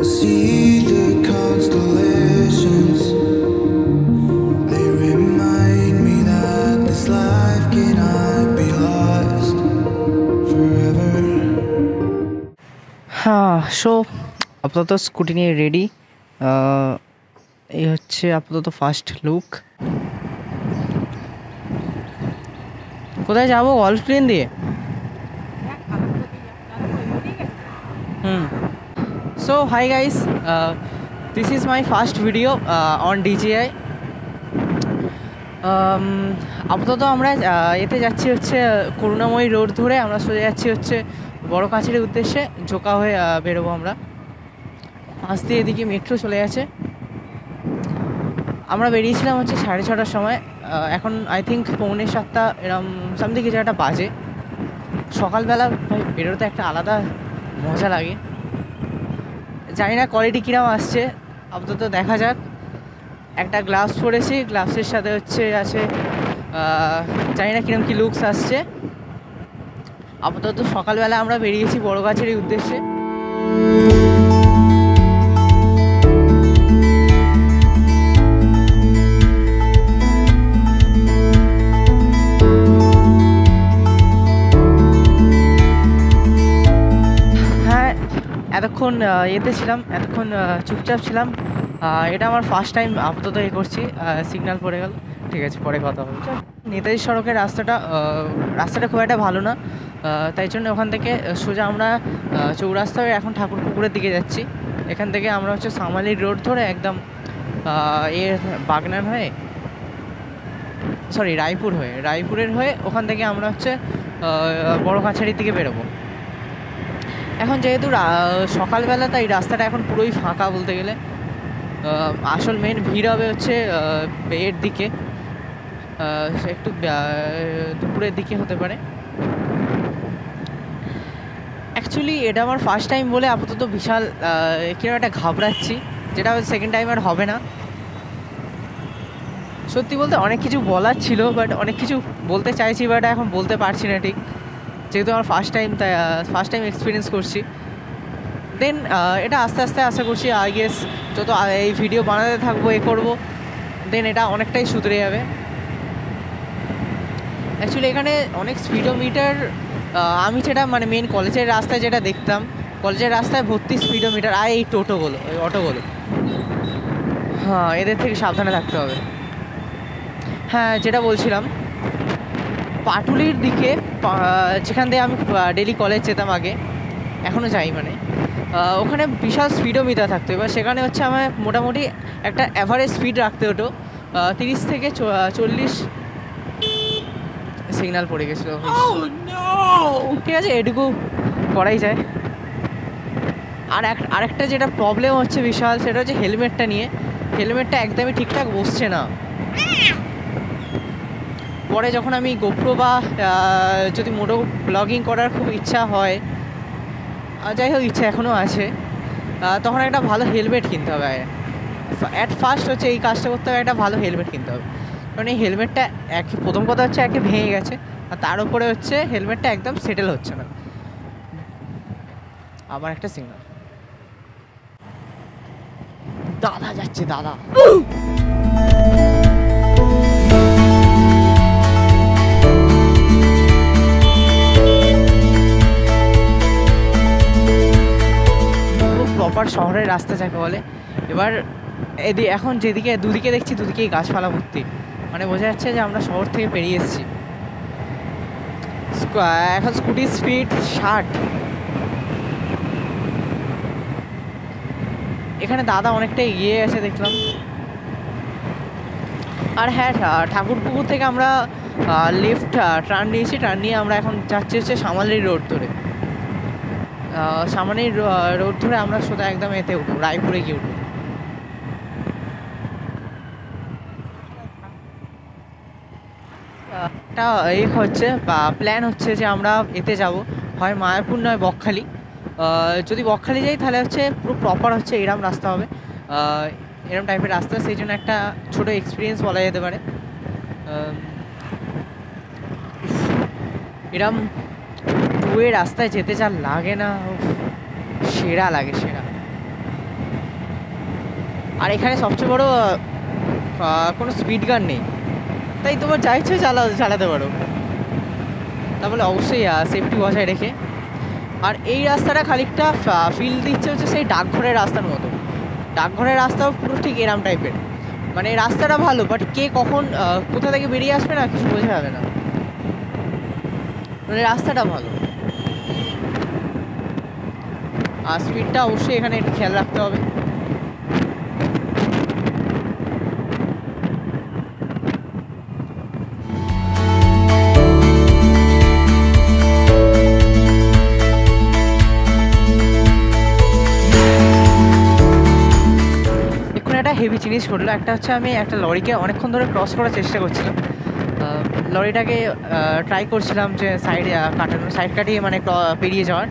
See the constellations, they remind me that this life cannot be lost forever. হ্যাঁ, so আপাতত scooty নিয়ে ready. এই হচ্ছে আপাতত ফার্স্ট লুক। কোথায় যাবো? গল্ফ ট্রেন দিয়ে। So hi guys, this is my first video on DJI. আপাতত আমরা এতে যাচ্ছি হচ্ছে করুণাময়ী রোড ধরে আমরা সোজা যাচ্ছি হচ্ছে বড় কাছের উদ্দেশ্যে। ঝোঁকা হয়ে বেরোবো আমরা। পাশ দিয়ে এদিকে মেট্রো চলে গেছে। আমরা বেরিয়েছিলাম হচ্ছে 6:30টার সময়। এখন আই থিঙ্ক 6:45 এরম সামথিং কিছু একটা বাজে। সকালবেলা ভাই বেরোতে একটা আলাদা মজা লাগে। জানি না কোয়ালিটি কীরকম আসছে, আপাতত দেখা যাক। একটা গ্লাভস পরেছি, গ্লাভসের সাথে হচ্ছে আছে জানি না কীরকম কী লুকস আসছে। আপাতত সকালবেলা আমরা বেরিয়েছি বড়গাছের এই উদ্দেশ্যে। এতক্ষণ এতে ছিলাম, এতক্ষণ চুপচাপ ছিলাম। এটা আমার ফার্স্ট টাইম আপাতত এ করছি। সিগন্যাল পড়ে গেল, ঠিক আছে পরে কথা হবে। নেতাজি সড়কের রাস্তাটা খুব একটা ভালো না, তাই জন্য ওখান থেকে সোজা আমরা চৌরাস্তা হয়ে এখন ঠাকুরপুকুরের দিকে যাচ্ছি। এখান থেকে আমরা হচ্ছে সামালি রোড ধরে একদম বাগনান হয়ে রায়পুরের হয়ে ওখান থেকে আমরা হচ্ছে বড় কাছারির দিকে বেরোবো। এখন যেহেতু সকালবেলা, তাই রাস্তাটা এখন পুরোই ফাঁকা বলতে গেলে। আসল মেন ভিড় হবে হচ্ছে এর দিকে, একটু দুপুরের দিকে হতে পারে। অ্যাকচুয়ালি এটা আমার ফার্স্ট টাইম বলে আপাতত বিশাল কিরকম একটা ঘাবড়াচ্ছি, যেটা সেকেন্ড টাইম আর হবে না। সত্যি বলতে অনেক কিছু বলার ছিল, বাট অনেক কিছু বলতে চাইছি, বাট এখন বলতে পারছি না ঠিক, যেহেতু আমার ফার্স্ট টাইম এক্সপিরিয়েন্স করছি। দেন এটা আস্তে আস্তে আশা করছি আই গেস যত এই ভিডিও বানাতে থাকবো করবো, দেন এটা অনেকটাই সুধরে যাবে। অ্যাকচুয়ালি এখানে অনেক স্পিডোমিটার, আমি যেটা মানে মেন কলেজের রাস্তায় যেটা দেখতাম, কলেজের রাস্তায় ভর্তি স্পিডোমিটার। আর এই টোটোগুলো, এই অটোগুলো, হ্যাঁ এদের থেকে সাবধানে থাকতে হবে। হ্যাঁ, যেটা বলছিলাম, পাটুলির দিকে, যেখান দিয়ে আমি ডেলি কলেজ যেতাম আগে, এখনও যাই, মানে ওখানে বিশাল স্পিডোমিটার থাকতো। এবার সেখানে হচ্ছে আমার মোটামুটি একটা অ্যাভারেজ স্পিড রাখতে হতো 30 থেকে 40। সিগন্যাল পড়ে গেছিলো, ঠিক আছে এটুকু করাই যায়। আরেকটা যেটা প্রবলেম হচ্ছে বিশাল, সেটা হচ্ছে হেলমেটটা নিয়ে। হেলমেটটা একদমই ঠিকঠাক বসছে না। পরে যখন আমি গোপ্রো বা যদি মোটো ব্লগিং করার খুব ইচ্ছা হয়, যাই হোক ইচ্ছা এখনও আছে, তখন একটা ভালো হেলমেট কিনতে হবে। অ্যাট ফার্স্ট হচ্ছে এই কাজটা করতে হবে, একটা ভালো হেলমেট কিনতে হবে। কারণ এই হেলমেটটা প্রথম কথা হচ্ছে একে ভেঙে গেছে, আর তার উপরে হচ্ছে হেলমেটটা একদম সেটেল হচ্ছে না। আবার একটা সিগন্যাল, দাদা যাচ্ছে, দাদা। প্রপার শহরের রাস্তা যাকে বলে। এবার এখন যেদিকে দুদিকে দেখছি, দুদিকেই গাছপালা ভর্তি, মানে বোঝা যাচ্ছে যে আমরা শহর থেকে বেরিয়ে এসেছি। এখন স্কুটির স্পিড 60। এখানে দাদা অনেকটা এগিয়ে গেছে দেখলাম। আর হ্যাঁ, ঠাকুরপুকুর থেকে আমরা লেফট টার্ন নিয়েছি, টার্ন নিয়ে আমরা এখন যাচ্ছি হচ্ছে সামালি রোড ধরে। সামানি রোড ধরে আমরা সোজা একদম এতে উঠবো, রায়পুরে গিয়ে উঠবো। একটা হচ্ছে বা প্ল্যান হচ্ছে যে আমরা এতে যাব, হয় মায়াপুর নয় বকখালি। যদি বকখালি যাই তাহলে হচ্ছে পুরো প্রপার হচ্ছে এরম রাস্তা হবে, এরম টাইপের রাস্তা, সেই জন্য একটা ছোটো এক্সপিরিয়েন্স বলা যেতে পারে। এরম টুয়ে রাস্তায় যেতে যা লাগে না, সেরা লাগে, সেরা। আর এখানে সবচেয়ে বড় কোনো স্পিড গান নেই, তাই তোমার যা ইচ্ছে চালাতে পারো। তাহলে অবশ্যই সেফটি বজায় রেখে। আর এই রাস্তাটা খানিকটা ফিল দিচ্ছে হচ্ছে সেই ডাকঘরের রাস্তার মতো। ডাকঘরের রাস্তাও পুরো ঠিক এরম টাইপের, মানে রাস্তাটা ভালো, বাট কে কখন কোথা থেকে বেরিয়ে আসবে না কিছু বোঝা যাবে না, মানে রাস্তাটা ভালো। আর স্পিডটা অবশ্যই এখানে একটু খেয়াল রাখতে হবে। একটা হেভি জিনিস ঘটলো, একটা হচ্ছে আমি একটা লরিকে অনেকক্ষণ ধরে ক্রস করার চেষ্টা করছিলাম। লরিটাকে ট্রাই করছিলাম যে সাইড কাটিয়ে মানে পেরিয়ে যাওয়ার।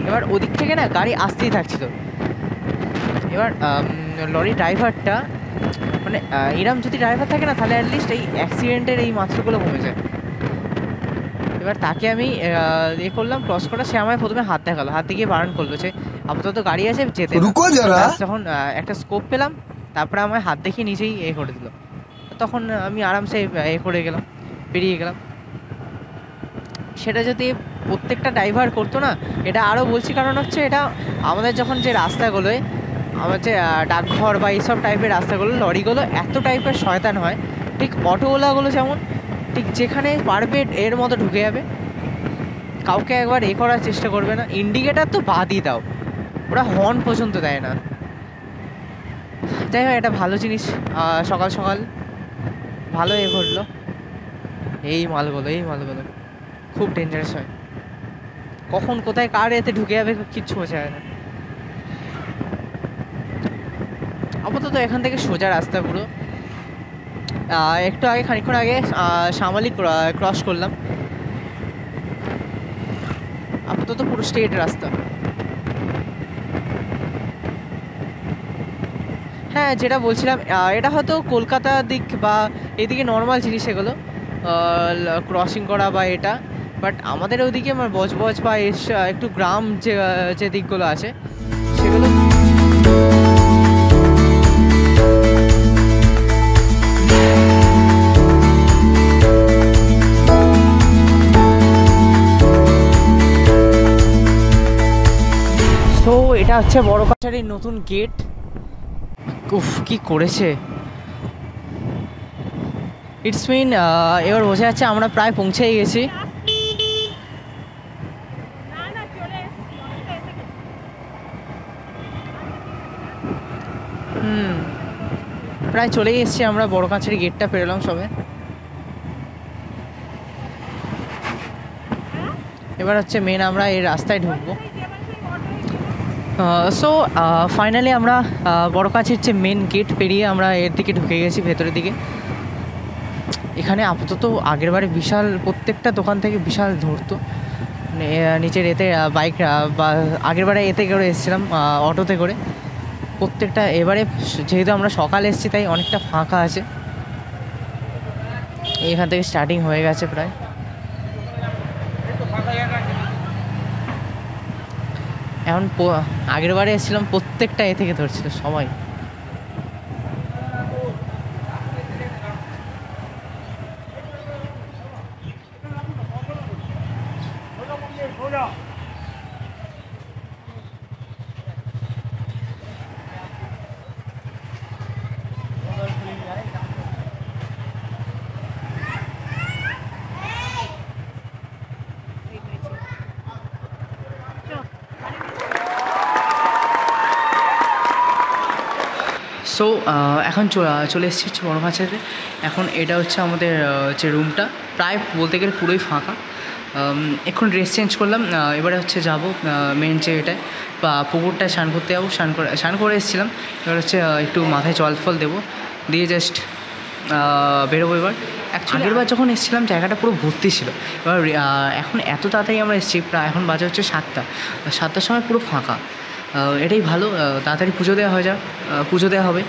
এবার ওদিক থেকে না গাড়ি আসতেই থাকছিল। এবার লরি ড্রাইভারটা মানে এরম যদি ড্রাইভার থাকে না তাহলে অ্যাটলিস্ট এই অ্যাক্সিডেন্টের এই মাত্রাগুলো কমে যায়। এবার তাকে আমি করলাম ক্রস করা, সে আমায় প্রথমে হাত দেখালো, হাত দেখিয়ে বারণ করলো যে আপাতত গাড়ি আছে যেতে। যখন একটা স্কোপ পেলাম তারপরে আমায় হাত দেখিয়ে নিজেই করে দিল, তখন আমি আরামসে করে গেলাম, পেরিয়ে গেলাম। সেটা যদি প্রত্যেকটা ড্রাইভার করতো না, এটা আরও বলছি কারণ হচ্ছে এটা আমাদের যখন যে রাস্তাগুলোয় আমার যে ডাকঘর বা এইসব টাইপের রাস্তাগুলো লরিগুলো এত টাইপের শয়তান হয়, ঠিক অটোওয়ালাগুলো যেমন ঠিক যেখানে পারবে এর মতো ঢুকে যাবে, কাউকে একবার করার চেষ্টা করবে না। ইন্ডিকেটার তো বাদই দাও, ওরা হর্ন পর্যন্ত দেয় না। যাই হোক, এটা ভালো জিনিস, সকাল সকাল ভালো ঘটলো। এই মালগুলো খুব ডেঞ্জারাস হয়, কখন কোথায় কার এতে ঢুকে যাবে কিচ্ছু বোঝা যায় না। আপাতত এখান থেকে সোজা রাস্তা পুরো। একটু আগে খানিকক্ষণ আগে শামালি ক্রস করলাম, আপাতত পুরো স্ট্রেট রাস্তা। হ্যাঁ, যেটা বলছিলাম এটা হয়তো কলকাতা দিক বা এদিকে নর্মাল জিনিস এগুলো ক্রসিং করা বা এটা, বাট আমাদের ওইদিকে আমার বজবজ বা একটু গ্রাম যে দিকগুলো আছে সেগুলো তো এটা হচ্ছে বড় কাছারির নতুন গেট। উফ, কি করেছে! ইটস মিন এবার বোঝা যাচ্ছে আমরা প্রায় পৌঁছেই গেছি। প্রায় চলেই এসেছি আমরা, বড় কাছারি গেটটা পেরোলাম সবে। এবার হচ্ছে মেন আমরা এই রাস্তায় ঢুকবো। সো ফাইনালি আমরা বড় কাছের যে মেন গেট পেরিয়ে আমরা এর দিকে ঢুকে গেছি, ভেতরের দিকে। এখানে আপাতত আগেরবারে বিশাল প্রত্যেকটা দোকান থেকে বিশাল ধরতো, নিচের এতে বাইক বা আগেরবারে এতে করে এসেছিলাম অটোতে করে প্রত্যেকটা। এবারে যেহেতু আমরা সকালে এসেছি তাই অনেকটা ফাঁকা আছে, এখান থেকে স্টার্টিং হয়ে গেছে প্রায়। এখন আগেরবারে এসেছিলাম প্রত্যেকটা এ থেকে ধরছিল সবাই। সো এখন চলে এসেছি হচ্ছে বড় কাছারিতে। এখন এটা হচ্ছে আমাদের যে রুমটা, প্রায় বলতে গেলে পুরোই ফাঁকা। এখন ড্রেস চেঞ্জ করলাম, এবারে হচ্ছে যাবো মেন যে এটায় বা পুকুরটায় স্নান করতে যাবো। স্নান করে এসেছিলাম, এবার হচ্ছে একটু মাথায় জল ফল দেবো, দিয়ে জাস্ট বেরোবো। এবার অ্যাকচুয়ালি আগেরবার যখন এসেছিলাম জায়গাটা পুরো ভর্তি ছিল, এবার এখন এত তাড়াতাড়ি আমরা এসেছি, প্রায় এখন বাজে হচ্ছে 7টার সময় পুরো ফাঁকা। এটাই ভালো, তাড়াতাড়ি পুজো দেওয়া হয়ে যাক, পুজো দেওয়া হবে।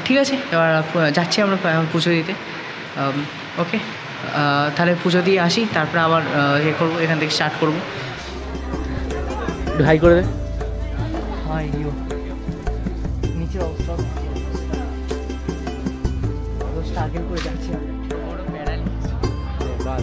ঠিক আছে, এবার যাচ্ছি আমরা পুজো দিতে। ওকে, তাহলে পুজো দিয়ে আসি, তারপরে আবার করবো, এখান থেকে স্টার্ট করবো। হাই করে দে। হাই, নিচে নিচের অবস্থা স্ট্রাগল করে যাচ্ছি আমরা বড় প্যারালাইসিস বাদ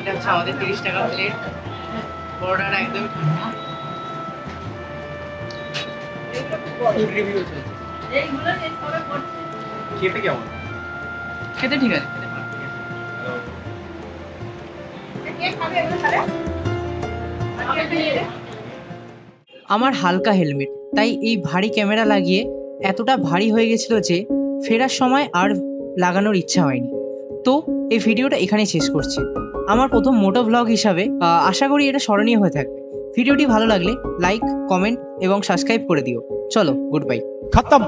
এটা হচ্ছে আমাদের 30 টাকা প্লেট বড়টা একদম ঠান্ডা খেতে কেমন খেতে ঠিক আছে আমার হালকা হেলমেট তাই এই ভারী ক্যামেরা লাগিয়ে এতটা ভারী হয়ে গেছিল যে ফেরার সময় আর লাগানোর ইচ্ছা হয়নি। তো এই ভিডিওটা এখানেই শেষ করছি। আমার প্রথম মোটো ভ্লগ হিসাবে আশা করি এটা স্মরণীয় হয়ে থাকবে। ভিডিওটি ভালো লাগলে লাইক, কমেন্ট এবং সাবস্ক্রাইব করে দিও। চলো, গুড বাই। खत्म।